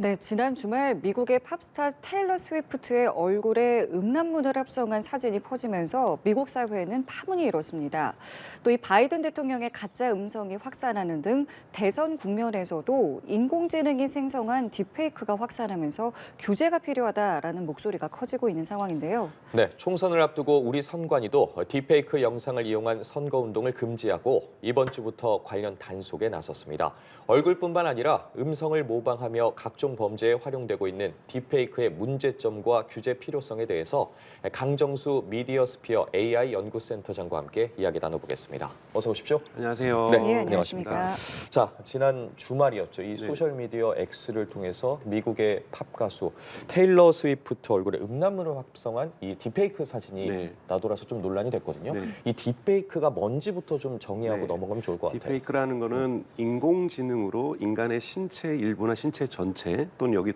네, 지난 주말 미국의 팝스타 테일러 스위프트의 얼굴에 음란물을 합성한 사진이 퍼지면서 미국 사회에는 파문이 일었습니다. 또 이 바이든 대통령의 가짜 음성이 확산하는 등 대선 국면에서도 인공지능이 생성한 딥페이크가 확산하면서 규제가 필요하다라는 목소리가 커지고 있는 상황인데요. 네, 총선을 앞두고 우리 선관위도 딥페이크 영상을 이용한 선거운동을 금지하고 이번 주부터 관련 단속에 나섰습니다. 얼굴뿐만 아니라 음성을 모방하며 각종 범죄에 활용되고 있는 딥페이크의 문제점과 규제 필요성에 대해서 강정수 미디어 스피어 AI 연구센터장과 함께 이야기 나눠보겠습니다. 어서 오십시오. 안녕하세요. 네, 예, 안녕하십니까. 안녕하십니까. 자, 지난 주말이었죠. 이 네. 소셜미디어 X를 통해서 미국의 팝 가수 테일러 스위프트 얼굴에 음란물을 합성한 이 딥페이크 사진이 네. 나돌아서 좀 논란이 됐거든요. 네. 이 딥페이크가 뭔지부터 좀 정의하고 네. 넘어가면 좋을 것 같아요. 딥페이크라는 거는 인공지능으로 인간의 신체 일부나 신체 전체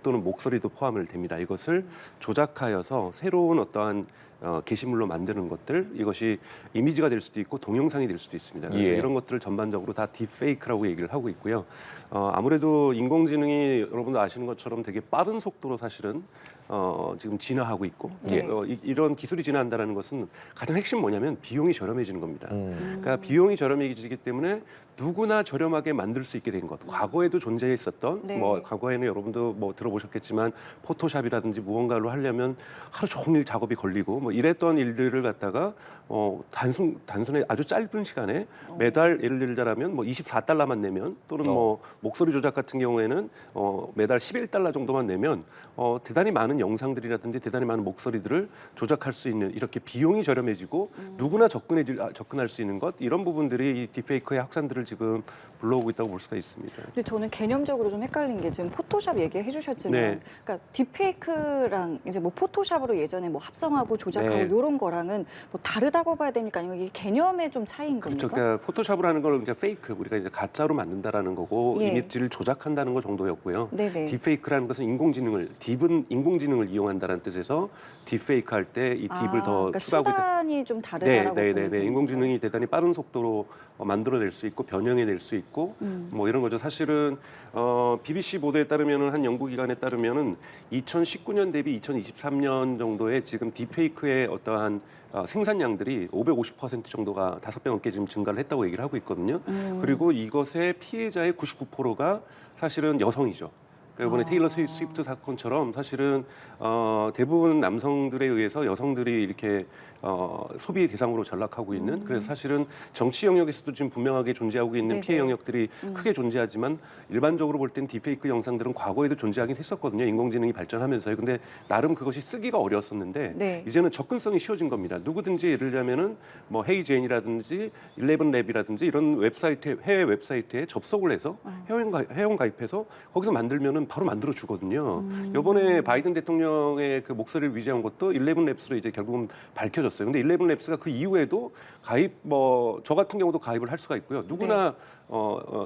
또는 목소리도 포함을 됩니다. 이것을 조작하여서 새로운 어떠한 게시물로 만드는 것들, 이것이 이미지가 될 수도 있고 동영상이 될 수도 있습니다. 그래서 예. 이런 것들을 전반적으로 다 딥페이크라고 얘기를 하고 있고요. 아무래도 인공지능이 여러분도 아시는 것처럼 되게 빠른 속도로 사실은 지금 진화하고 있고 예. 이런 기술이 진화한다는 것은 가장 핵심 뭐냐면 비용이 저렴해지는 겁니다. 음. 그러니까 비용이 저렴해지기 때문에 누구나 저렴하게 만들 수 있게 된 것. 과거에도 존재했었던 네. 과거에는 여러분도 들어보셨겠지만 포토샵이라든지 무언가로 하려면 하루 종일 작업이 걸리고 이랬던 일들을 갖다가 단순히 아주 짧은 시간에 매달 예를 들자면 24달러만 내면 또는 목소리 조작 같은 경우에는 매달 11달러 정도만 내면 대단히 많은 영상들이라든지 대단히 많은 목소리들을 조작할 수 있는 이렇게 비용이 저렴해지고 누구나 접근할 수 있는 것 이런 부분들이 이 딥페이크의 확산들을 지금 불러오고 있다고 볼 수가 있습니다. 근데 저는 개념적으로 좀 헷갈린 게 지금 포토샵 얘기해 주셨지만, 네. 그러니까 딥페이크랑 이제 포토샵으로 예전에 합성하고 조작하고 네. 이런 거랑은 다르다고 봐야 됩니까? 아니면 이게 개념의 좀 차이인 그렇죠. 겁니까? 그러니까 포토샵을 하는 걸 이제 페이크 우리가 이제 가짜로 만든다라는 거고 예. 이미지를 조작한다는 거 정도였고요. 네네. 딥페이크라는 것은 딥은 인공지능을 이용한다는 뜻에서 딥페이크 할 때 이 딥을 더 그러니까 추가하고 수단이 좀 다르다라고 보면 되는 인공지능이 대단히 빠른 속도로 만들어낼 수 있고 변형해낼 수 있고 이런 거죠. 사실은 BBC 보도에 따르면은 한 연구기관에 따르면은 2019년 대비 2023년 정도에 지금 딥페이크의 어떠한 생산량들이 550% 정도가 5배 넘게 지금 증가를 했다고 얘기를 하고 있거든요. 그리고 이것의 피해자의 99%가 사실은 여성이죠. 그러니까 이번에 테일러 스위프트 사건처럼 사실은 대부분 남성들에 의해서 여성들이 이렇게 소비의 대상으로 전락하고 있는 그래서 사실은 정치 영역에서도 지금 분명하게 존재하고 있는 네네. 피해 영역들이 크게 존재하지만 일반적으로 볼 땐 딥페이크 영상들은 과거에도 존재하긴 했었거든요. 인공지능이 발전하면서요. 근데 나름 그것이 쓰기가 어려웠었는데 네. 이제는 접근성이 쉬워진 겁니다. 누구든지 예를 들자면은 헤이젠이라든지 11랩이라든지 이런 해외 웹사이트에 접속을 해서 회원 가입해서 거기서 만들면은 바로 만들어 주거든요. 이번에 바이든 대통령의 그 목소리를 위조한 것도 11랩스로 이제 결국은 밝혀졌어요. 근데 11랩스가 그 이후에도 저 같은 경우도 가입을 할 수가 있고요. 누구나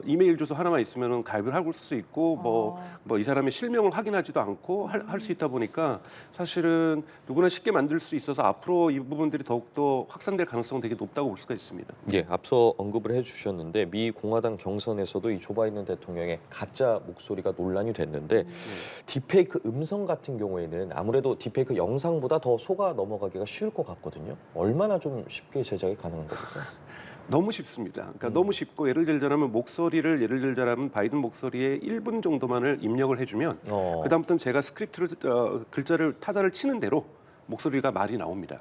이메일 주소 하나만 있으면은 가입을 할 수 있고 이 사람의 실명을 확인하지도 않고 할 수 있다 보니까 사실은 누구나 쉽게 만들 수 있어서 앞으로 이 부분들이 더욱더 확산될 가능성은 되게 높다고 볼 수가 있습니다. 예, 앞서 언급을 해주셨는데 미 공화당 경선에서도 이 조 바이든 대통령의 가짜 목소리가 논란이 됐는데 딥페이크 음성 같은 경우에는 아무래도 딥페이크 영상보다 더 속아 넘어가기가 쉬울 것 같거든요. 얼마나 좀 쉽게 제작이 가능한 겁니까? 너무 쉽습니다. 그러니까 너무 쉽고 예를 들자면 바이든 목소리의 1분 정도만을 입력을 해주면 그다음부터는 제가 스크립트를 타자를 치는 대로 목소리가 말이 나옵니다.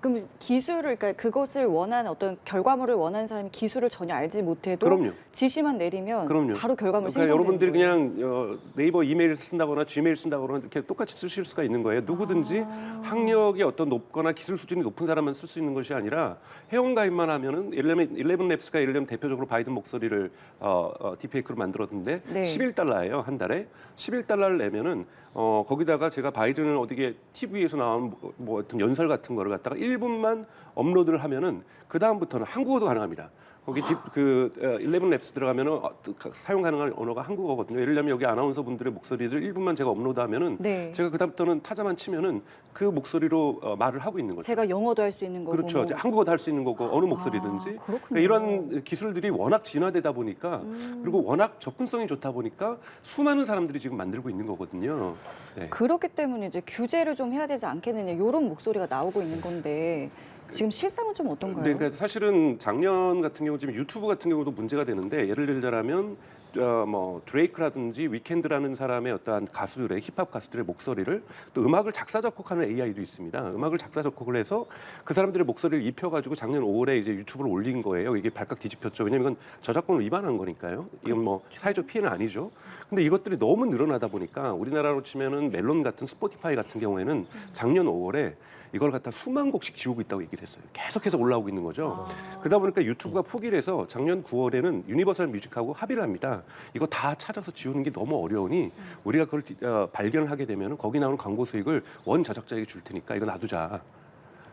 그럼 그러니까 그것을 원하는 어떤 결과물을 원하는 사람이 기술을 전혀 알지 못해도 그럼요. 지시만 내리면 그럼요. 바로 결과물 그러니까 생성되는 여러분들이 거예요. 그냥 네이버 이메일 쓴다거나 지메일 쓴다거나 이렇게 똑같이 쓰실 수가 있는 거예요. 누구든지 학력이 높거나 기술 수준이 높은 사람만 쓸 수 있는 것이 아니라 회원 가입만 하면은 11랩스가 예를 들면 대표적으로 바이든 목소리를 딥페이크로 만들었는데 네. 11달러예요 한 달에 11달러를 내면은 거기다가 제가 바이든을 어디게 TV에서 나온 어떤 연설 같은 거를 갖다가 1분만 업로드를 하면은 그 다음부터는 한국어도 가능합니다. 거기 11랩스 들어가면은 사용 가능한 언어가 한국어거든요. 예를 들면 여기 아나운서 분들의 목소리를 1분만 제가 업로드하면은 네. 제가 그다음부터는 타자만 치면은 그 목소리로 말을 하고 있는 거죠. 제가 영어도 할 수 있는 거고. 그렇죠. 뭐. 한국어도 할 수 있는 거고 어느 목소리든지. 그렇군요. 그러니까 이런 기술들이 워낙 진화되다 보니까 그리고 워낙 접근성이 좋다 보니까 수많은 사람들이 지금 만들고 있는 거거든요. 네. 그렇기 때문에 이제 규제를 좀 해야 되지 않겠느냐 이런 목소리가 나오고 있는 건데 지금 실상은 좀 어떤가요? 네, 그러니까 사실은 작년 같은 경우 지금 유튜브 같은 경우도 문제가 되는데 예를 들자면 뭐 드레이크라든지 위켄드라는 사람의 어떠한 가수들의 힙합 가수들의 목소리를 또 음악을 작사 작곡하는 AI도 있습니다. 음악을 작사 작곡을 해서 그 사람들의 목소리를 입혀가지고 작년 5월에 이제 유튜브를 올린 거예요. 이게 발칵 뒤집혔죠. 왜냐면 이건 저작권을 위반한 거니까요. 이건 뭐 사회적 피해는 아니죠. 근데 이것들이 너무 늘어나다 보니까 우리나라로 치면은 멜론 같은 스포티파이 같은 경우에는 작년 5월에 이걸 갖다 수만 곡씩 지우고 있다고 얘기를 했어요. 계속해서 올라오고 있는 거죠. 그러다 보니까 유튜브가 포기를 해서 작년 9월에는 유니버설 뮤직하고 합의를 합니다. 이거 다 찾아서 지우는 게 너무 어려우니 우리가 그걸 발견을 하게 되면 거기 나오는 광고 수익을 원 제작자에게 줄 테니까 이거 놔두자.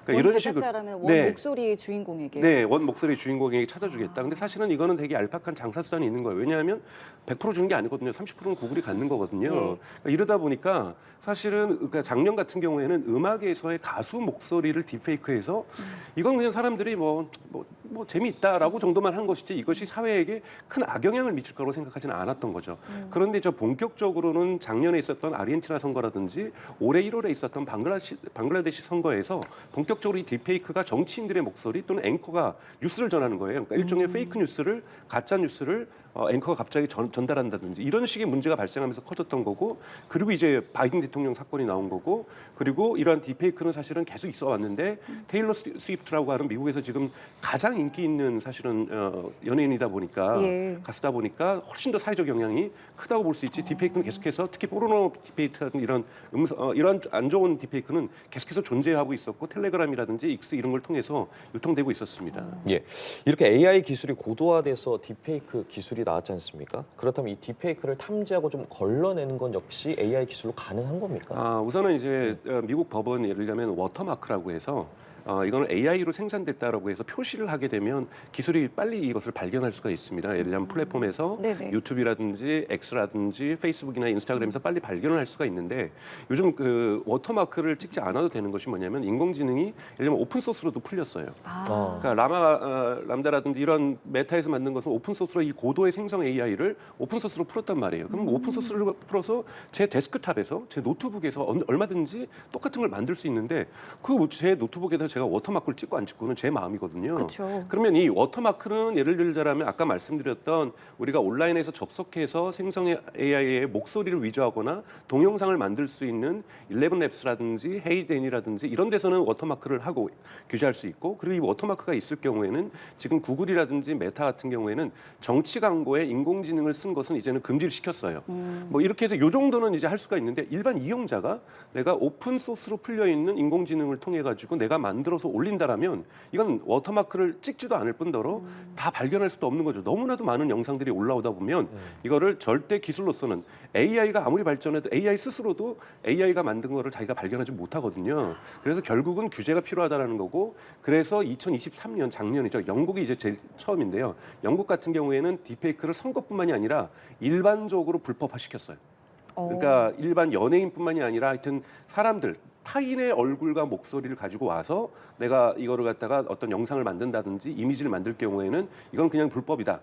그러니까 원 이런 식으로 제작자라면 원 네. 목소리의 주인공에게. 네, 원 목소리 주인공에게 찾아주겠다. 근데 사실은 이거는 되게 얄팍한 장사 수단이 있는 거예요. 왜냐하면 100% 주는 게 아니거든요. 30%는 구글이 갖는 거거든요. 네. 그러니까 이러다 보니까 사실은 그러니까 작년 같은 경우에는 음악에서의 가수 목소리를 딥페이크해서 이건 그냥 사람들이 뭐 재미있다라고 정도만 한 것이지 이것이 사회에게 큰 악영향을 미칠 거라고 생각하지는 않았던 거죠. 그런데 저 본격적으로는 작년에 있었던 아르헨티나 선거라든지 올해 1월에 있었던 방글라데시 선거에서 본격적으로 이 딥페이크가 정치인들의 목소리 또는 앵커가 뉴스를 전하는 거예요. 그러니까 일종의 페이크 뉴스를 가짜 뉴스를 앵커가 갑자기 전달한다든지 이런 식의 문제가 발생하면서 커졌던 거고 그리고 이제 바이든 대통령 사건이 나온 거고 그리고 이러한 딥페이크는 사실은 계속 있어 왔는데 테일러 스위프트라고 하는 미국에서 지금 가장 인기 있는 사실은 연예인이다 보니까 예. 가수다 보니까 훨씬 더 사회적 영향이 크다고 볼 수 있지. 딥페이크는 계속해서 특히 포르노 딥페이크 같은 이런 이런 안 좋은 딥페이크는 계속해서 존재하고 있었고 텔레그램이라든지 X 이런 걸 통해서 유통되고 있었습니다. 예, 이렇게 AI 기술이 고도화돼서 딥페이크 기술이 나왔지 않습니까? 그렇다면 이 딥페이크를 탐지하고 좀 걸러내는 건 역시 AI 기술로 가능한 겁니까? 우선은 이제 미국 법은 예를 들면 워터마크라고 해서 이거는 AI로 생산됐다라고 해서 표시를 하게 되면 기술이 빨리 이것을 발견할 수가 있습니다. 예를 들면 플랫폼에서 네네. 유튜브라든지 X라든지 페이스북이나 인스타그램에서 빨리 발견을 할 수가 있는데 요즘 그 워터마크를 찍지 않아도 되는 것이 뭐냐면 인공지능이 예를 들면 오픈 소스로도 풀렸어요. 그러니까 람다라든지 이런 메타에서 만든 것은 오픈 소스로 이 고도의 생성 AI를 오픈 소스로 풀었단 말이에요. 그럼 오픈 소스를 풀어서 제 데스크탑에서 제 노트북에서 얼마든지 똑같은 걸 만들 수 있는데 그 제 노트북에다 제가 워터마크를 찍고 안 찍고는 제 마음이거든요. 그렇죠. 그러면 이 워터마크는 예를 들자면 아까 말씀드렸던 우리가 온라인에서 접속해서 생성 AI의 목소리를 위조하거나 동영상을 만들 수 있는 11랩스라든지 헤이덴이라든지 이런 데서는 워터마크를 하고 규제할 수 있고 그리고 이 워터마크가 있을 경우에는 지금 구글이라든지 메타 같은 경우에는 정치 광고에 인공지능을 쓴 것은 이제는 금지를 시켰어요. 뭐 이렇게 해서 요 정도는 이제 할 수가 있는데 일반 이용자가 내가 오픈 소스로 풀려 있는 인공지능을 통해 가지고 내가 만들어서 올린다라면 이건 워터마크를 찍지도 않을 뿐더러 다 발견할 수도 없는 거죠. 너무나도 많은 영상들이 올라오다 보면 이거를 절대 기술로서는 AI가 아무리 발전해도 AI 스스로도 AI가 만든 거를 자기가 발견하지 못하거든요. 그래서 결국은 규제가 필요하다라는 거고 그래서 2023년 작년이죠. 영국이 이제 제일 처음인데요. 영국 같은 경우에는 딥페이크를 선거뿐만이 아니라 일반적으로 불법화시켰어요. 그러니까 일반 연예인뿐만이 아니라 하여튼 사람들 타인의 얼굴과 목소리를 가지고 와서 내가 이거를 갖다가 어떤 영상을 만든다든지 이미지를 만들 경우에는 이건 그냥 불법이다.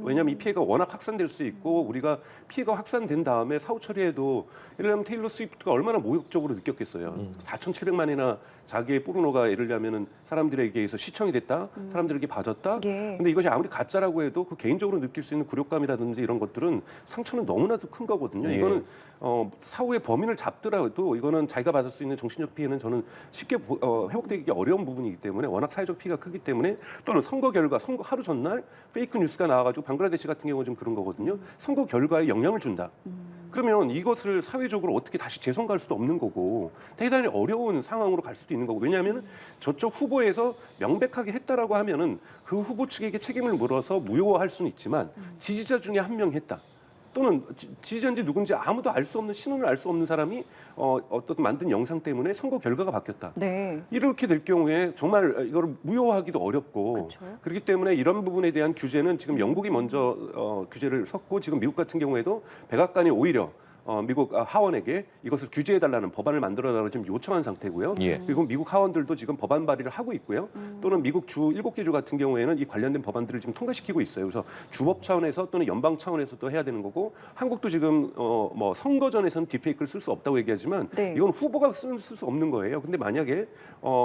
왜냐하면 이 피해가 워낙 확산될 수 있고 우리가 피해가 확산된 다음에 사후 처리에도 예를 들면 테일러 스위프트가 얼마나 모욕적으로 느꼈겠어요. 4,700만이나 자기의 포르노가 예를 들면은 사람들에게 의해서 시청이 됐다. 사람들에게 봐졌다. 예. 근데 이것이 아무리 가짜라고 해도 그 개인적으로 느낄 수 있는 굴욕감이라든지 이런 것들은 상처는 너무나도 큰 거거든요. 예. 이거는 사후에 범인을 잡더라도 이거는 자기가 받을 수 있는 정신적 피해는 저는 쉽게 회복되기 어려운 부분이기 때문에 워낙 사회적 피해가 크기 때문에 또는 선거 결과 선거 하루 전날 페이크 뉴스가 나와가지고 방글라데시 같은 경우는 좀 그런 거거든요. 선거 결과에 영향을 준다. 그러면 이것을 사회적으로 어떻게 다시 재선갈 수도 없는 거고 대단히 어려운 상황으로 갈 수도 있는 거고 왜냐하면 저쪽 후보에서 명백하게 했다라고 하면은 그 후보 측에게 책임을 물어서 무효화할 수는 있지만 지지자 중에 한 명이 했다. 또는 지지자인지 누군지 아무도 알 수 없는 신원을 알 수 없는 사람이 어떤 만든 영상 때문에 선거 결과가 바뀌었다. 네. 이렇게 될 경우에 정말 이걸 무효하기도 어렵고 그쵸. 그렇기 때문에 이런 부분에 대한 규제는 지금 영국이 먼저 규제를 섰고 지금 미국 같은 경우에도 백악관이 오히려 미국 하원에게 이것을 규제해달라는 법안을 만들어달라고 지금 요청한 상태고요. 예. 그리고 미국 하원들도 지금 법안 발의를 하고 있고요. 또는 미국 주 7개 주 같은 경우에는 이 관련된 법안들을 지금 통과시키고 있어요. 그래서 주법 차원에서 또는 연방 차원에서도 해야 되는 거고 한국도 지금 뭐 선거전에서는 딥페이크를 쓸 수 없다고 얘기하지만 네. 이건 후보가 쓸 수 없는 거예요. 근데 만약에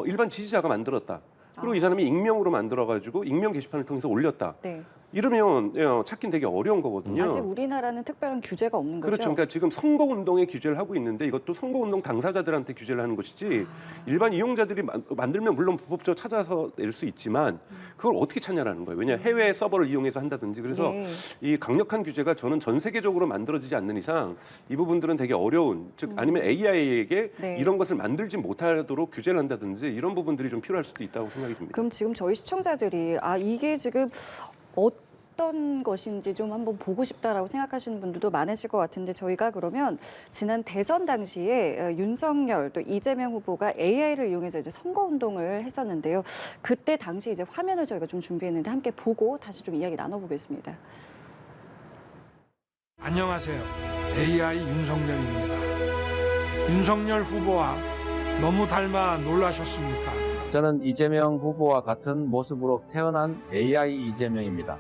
일반 지지자가 만들었다. 그리고 이 사람이 익명으로 만들어가지고 익명 게시판을 통해서 올렸다. 네. 이러면 찾긴 되게 어려운 거거든요. 아직 우리나라는 특별한 규제가 없는 거죠? 그렇죠. 그러니까 지금 선거운동에 규제를 하고 있는데 이것도 선거운동 당사자들한테 규제를 하는 것이지 일반 이용자들이 만들면 물론 불법적으로 찾아서 낼 수 있지만 그걸 어떻게 찾냐라는 거예요. 왜냐 해외 서버를 이용해서 한다든지 그래서 네. 이 강력한 규제가 저는 전 세계적으로 만들어지지 않는 이상 이 부분들은 되게 어려운 즉 아니면 AI에게 네. 이런 것을 만들지 못하도록 규제를 한다든지 이런 부분들이 좀 필요할 수도 있다고 생각이 듭니다. 그럼 지금 저희 시청자들이 이게 지금 어떤 것인지 좀 한번 보고 싶다라고 생각하시는 분들도 많으실 것 같은데 저희가 그러면 지난 대선 당시에 윤석열 또 이재명 후보가 AI를 이용해서 이제 선거 운동을 했었는데요. 그때 당시 이제 화면을 저희가 좀 준비했는데 함께 보고 다시 좀 이야기 나눠보겠습니다. 안녕하세요. AI 윤석열입니다. 윤석열 후보와 너무 닮아 놀라셨습니까? 저는 이재명 후보와 같은 모습으로 태어난 AI 이재명입니다.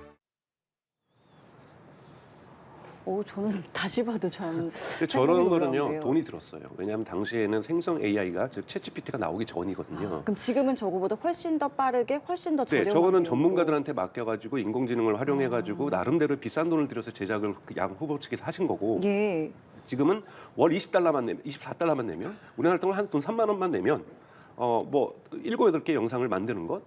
저는 다시 봐도 참 근데 저런 생각이 거는요 놀라운데요. 돈이 들었어요. 왜냐하면 당시에는 생성 AI가 즉 챗GPT가 나오기 전이거든요. 그럼 지금은 저거보다 훨씬 더 빠르게 훨씬 더 네, 저렴하게 저거는 오고. 전문가들한테 맡겨가지고 인공지능을 활용해가지고 나름대로 비싼 돈을 들여서 제작을 양 후보 측에서 하신 거고 예. 지금은 월 20달러만 내면 24달러만 내면 우리나라 돈으로 한 돈 3만 원만 내면 뭐 7, 8개 영상을 만드는 것,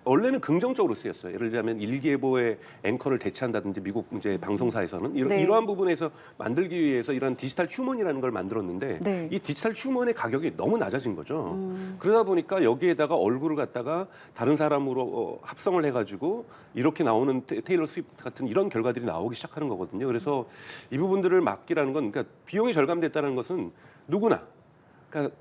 원래는 긍정적으로 쓰였어요. 예를 들자면 일기예보의 앵커를 대체한다든지 미국 이제 방송사에서는 네. 이러한 부분에서 만들기 위해서 이런 디지털 휴먼이라는 걸 만들었는데 네. 이 디지털 휴먼의 가격이 너무 낮아진 거죠. 그러다 보니까 여기에다가 얼굴을 갖다가 다른 사람으로 합성을 해가지고 이렇게 나오는 테일러 스위프트 같은 이런 결과들이 나오기 시작하는 거거든요. 그래서 이 부분들을 막기라는 건 그러니까 비용이 절감됐다는 것은 누구나 그러니까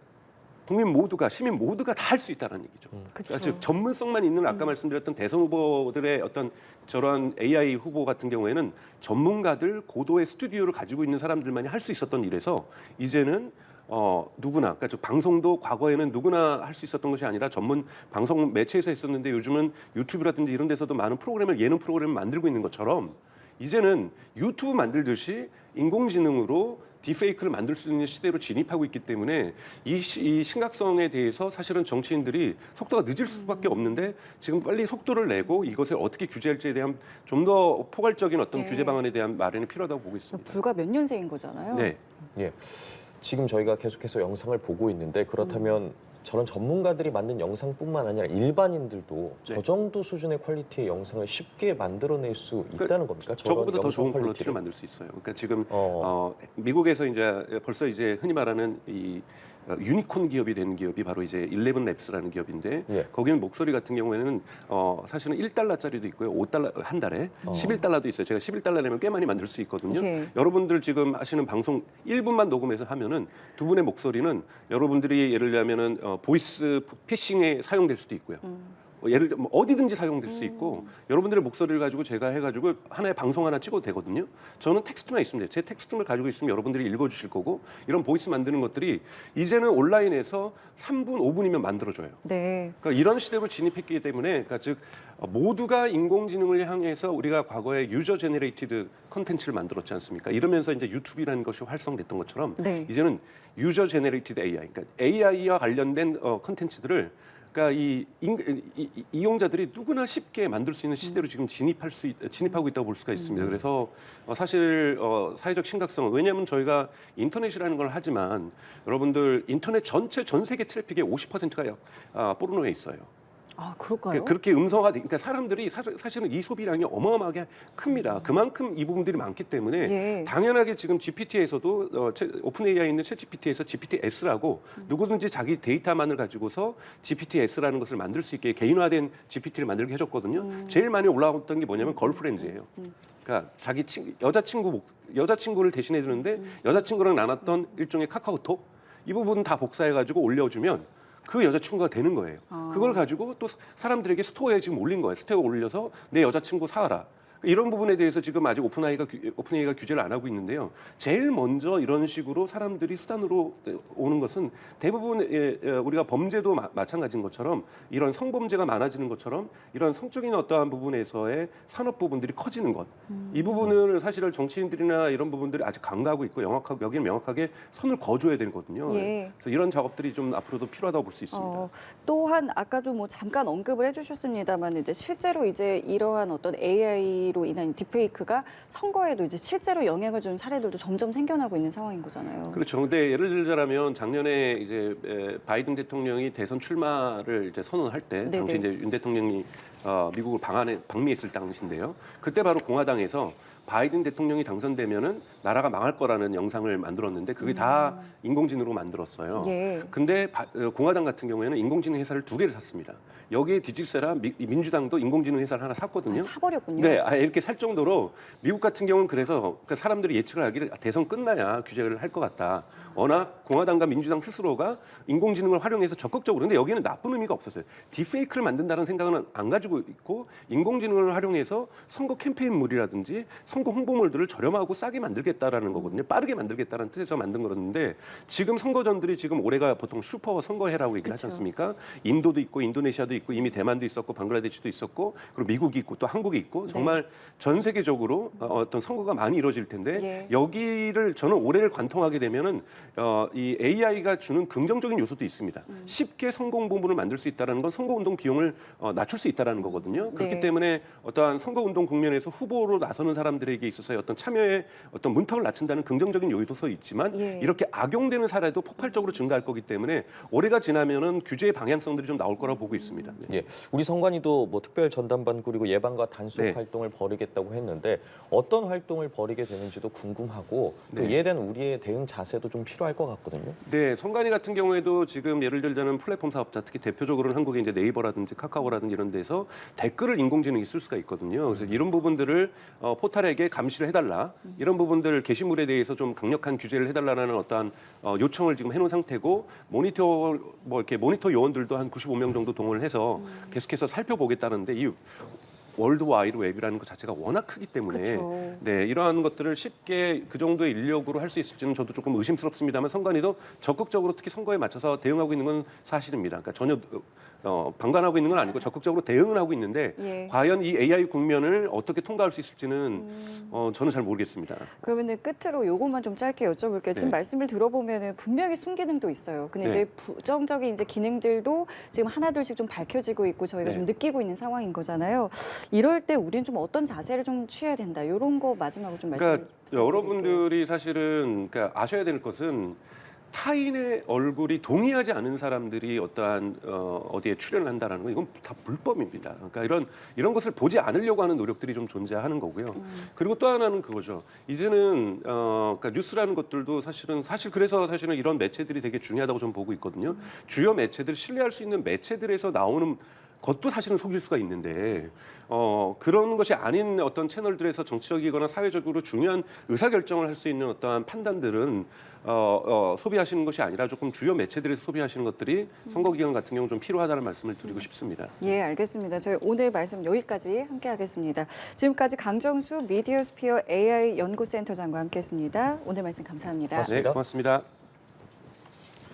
국민 모두가 시민 모두가 다 할 수 있다는 얘기죠. 그러니까 즉 전문성만 있는 아까 말씀드렸던 대선 후보들의 어떤 저러한 AI 후보 같은 경우에는 전문가들 고도의 스튜디오를 가지고 있는 사람들만이 할 수 있었던 일에서 이제는 누구나 그러니까 즉 방송도 과거에는 누구나 할 수 있었던 것이 아니라 전문 방송 매체에서 했었는데 요즘은 유튜브라든지 이런 데서도 많은 예능 프로그램을 만들고 있는 것처럼 이제는 유튜브 만들듯이 인공지능으로 딥페이크를 만들 수 있는 시대로 진입하고 있기 때문에 이 심각성에 대해서 사실은 정치인들이 속도가 늦을 수밖에 없는데 지금 빨리 속도를 내고 이것을 어떻게 규제할지에 대한 좀 더 포괄적인 어떤 네. 규제 방안에 대한 마련이 필요하다고 보고 있습니다. 불과 몇 년생인 거잖아요. 네. 예. 지금 저희가 계속해서 영상을 보고 있는데 그렇다면 저런 전문가들이 만든 영상뿐만 아니라 일반인들도 네. 저 정도 수준의 퀄리티의 영상을 쉽게 만들어낼 수 있다는 겁니까? 저런 저거보다 더 영상 좋은 퀄리티를 만들 수 있어요. 그러니까 지금 어. 미국에서 벌써 흔히 말하는 이 유니콘 기업이 된 기업이 바로 이제 11랩스라는 기업인데 예. 거기는 목소리 같은 경우에는 사실은 1달러짜리도 있고요. 5달러 한 달에 11달러도 있어요. 제가 11달러 내면 꽤 많이 만들 수 있거든요. 예. 여러분들 지금 하시는 방송 1분만 녹음해서 하면은 두 분의 목소리는 여러분들이 예를 들면은 보이스 피싱에 사용될 수도 있고요. 예를 들면 어디든지 사용될 수 있고 여러분들의 목소리를 가지고 제가 해가지고 하나의 방송 하나 찍어도 되거든요. 저는 텍스트만 있으면 돼요. 제 텍스트를 가지고 있으면 여러분들이 읽어주실 거고 이런 보이스 만드는 것들이 이제는 온라인에서 3분, 5분이면 만들어져요. 네. 그러니까 이런 시대로 진입했기 때문에 그러니까 즉 모두가 인공지능을 향해서 우리가 과거에 유저 제네레이티드 컨텐츠를 만들었지 않습니까? 이러면서 이제 유튜브라는 것이 활성됐던 것처럼 네. 이제는 유저 제네레이티드 AI, 그러니까 AI와 관련된 컨텐츠들을 그러니까 이용자들이 누구나 쉽게 만들 수 있는 시대로 지금 진입하고 있다고 볼 수가 있습니다. 그래서 사실 사회적 심각성은 왜냐하면 저희가 인터넷이라는 걸 하지만 여러분들 인터넷 전 세계 트래픽의 50%가 포르노에 있어요. 그럴까요? 그렇게 음성화돼. 그러니까 사람들이 사실은 이 소비량이 어마어마하게 큽니다. 그만큼 이 부분들이 많기 때문에 예. 당연하게 지금 GPT에서도 오픈 AI에 있는 챗GPT에서 GPT-S라고 누구든지 자기 데이터만을 가지고서 GPT-S라는 것을 만들 수 있게 개인화된 GPT를 만들게 해줬거든요. 제일 많이 올라왔던 게 뭐냐면 걸프렌즈예요. 그러니까 자기 여자친구를 대신해 주는데 여자친구랑 나눴던 일종의 카카오톡 이 부분 다 복사해가지고 올려주면 그 여자친구가 되는 거예요. 그걸 가지고 또 사람들에게 스토어에 지금 올린 거예요. 스토어에 올려서 내 여자친구 사와라. 이런 부분에 대해서 지금 아직 오픈AI가 규제를 안 하고 있는데요. 제일 먼저 이런 식으로 사람들이 수단으로 오는 것은 대부분 우리가 범죄도 마찬가지인 것처럼 이런 성범죄가 많아지는 것처럼 이런 성적인 어떠한 부분에서의 산업 부분들이 커지는 것. 이 부분을 사실은 정치인들이나 이런 부분들이 아직 간과하고 있고 여기는 명확하게 선을 그어줘야 되거든요. 예. 그래서 이런 작업들이 좀 앞으로도 필요하다고 볼 수 있습니다. 또한 아까도 뭐 잠깐 언급을 해주셨습니다만 이제 실제로 이제 이러한 어떤 AI로 인한 딥페이크가 선거에도 이제 실제로 영향을 준 사례들도 점점 생겨나고 있는 상황인 거잖아요. 그렇죠. 근데 예를 들자면 작년에 이제 바이든 대통령이 대선 출마를 이제 선언할 때 네네. 당시 이제 윤 대통령이 미국을 방미했을 당시인데요. 그때 바로 공화당에서 바이든 대통령이 당선되면은 나라가 망할 거라는 영상을 만들었는데 그게 다 인공지능으로 만들었어요. 예. 근데 공화당 같은 경우에는 인공지능 회사를 2개를 샀습니다. 여기에 뒤집세라 민주당도 인공지능 회사를 하나 샀거든요. 사버렸군요. 네, 이렇게 살 정도로 미국 같은 경우는 그래서 그러니까 사람들이 예측을 하기를 대선 끝나야 규제를 할 것 같다. 워낙 공화당과 민주당 스스로가 인공지능을 활용해서 적극적으로 근데 여기는 나쁜 의미가 없었어요. 딥페이크를 만든다는 생각은 안 가지고 있고 인공지능을 활용해서 선거 캠페인물이라든지 선거 홍보물들을 저렴하고 싸게 만들겠다라는 거거든요. 빠르게 만들겠다는 뜻에서 만든 거였는데 지금 선거전들이 지금 올해가 보통 슈퍼 선거해라고 얘기를 하지 않습니까? 인도도 있고 인도네시아도 있고 이미 대만도 있었고 방글라데시도 있었고 그리고 미국이 있고 또 한국이 있고 정말 전 세계적으로 어떤 선거가 많이 이루어질 텐데 여기를 저는 올해를 관통하게 되면은 이 AI가 주는 긍정적인 요소도 있습니다. 쉽게 선거 홍보물을 만들 수 있다는 건 선거운동 비용을 낮출 수 있다는 거거든요. 그렇기 때문에 어떠한 선거운동 국면에서 후보로 나서는 사람들에게 있어서의 어떤 참여의 어떤 문턱을 낮춘다는 긍정적인 요소도 있지만 이렇게 악용되는 사례도 폭발적으로 증가할 거기 때문에 올해가 지나면은 규제의 방향성들이 좀 나올 거라고 보고 있습니다. 네. 예, 우리 선관위도 뭐 특별 전담반 꾸리고 예방과 단속 활동을 벌이겠다고 했는데 어떤 활동을 벌이게 되는지도 궁금하고 또 이에 대한 우리의 대응 자세도 좀 필요할 것 같거든요. 네, 선관위 같은 경우에도 지금 예를 들자면 플랫폼 사업자 특히 대표적으로는 한국의 이제 네이버라든지 카카오라든지 이런 데서 댓글을 인공지능이 쓸 수가 있거든요. 그래서 이런 부분들을 포탈에게 감시를 해달라 이런 부분들 게시물에 대해서 좀 강력한 규제를 해달라는 어떠한 요청을 지금 해놓은 상태고 모니터 요원들도 한 95명 정도 동원을 해서 계속해서 살펴보겠다는데 이 월드 와이드 웹이라는 것 자체가 워낙 크기 때문에 네, 이러한 것들을 쉽게 그 정도의 인력으로 할 수 있을지는 저도 조금 의심스럽습니다만 선관위도 적극적으로 특히 선거에 맞춰서 대응하고 있는 건 사실입니다. 그러니까 전혀 방관하고 있는 건 아니고 적극적으로 대응을 하고 있는데 과연 이 AI 국면을 어떻게 통과할 수 있을지는 저는 잘 모르겠습니다. 그러면은 끝으로 요것만 좀 짧게 여쭤볼게요. 지금 말씀을 들어보면은 분명히 순기능도 있어요. 근데 이제 부정적인 이제 기능들도 지금 하나둘씩 좀 밝혀지고 있고 저희가 좀 느끼고 있는 상황인 거잖아요. 이럴 때 우리는 좀 어떤 자세를 좀 취해야 된다. 이런 거 마지막으로 좀 말씀을 그러니까 여러분들이 사실은 그러니까 아셔야 될 것은 타인의 얼굴이 동의하지 않은 사람들이 어떠한 어디에 출연을 한다라는 건 이건 다 불법입니다. 그러니까 이런 것을 보지 않으려고 하는 노력들이 좀 존재하는 거고요. 그리고 또 하나는 그거죠. 이제는 그러니까 뉴스라는 것들도 사실 그래서 사실은 이런 매체들이 되게 중요하다고 좀 보고 있거든요. 주요 매체들 신뢰할 수 있는 매체들에서 나오는 것도 사실은 속일 수가 있는데 그런 것이 아닌 어떤 채널들에서 정치적이거나 사회적으로 중요한 의사결정을 할 수 있는 어떠한 판단들은 소비하시는 것이 아니라 조금 주요 매체들에서 소비하시는 것들이 선거기간 같은 경우 좀 필요하다는 말씀을 드리고 싶습니다. 예, 알겠습니다. 저희 오늘 말씀 여기까지 함께하겠습니다. 지금까지 강정수 미디어스피어 AI 연구센터장과 함께했습니다. 오늘 말씀 감사합니다. 고맙습니다. 네, 고맙습니다.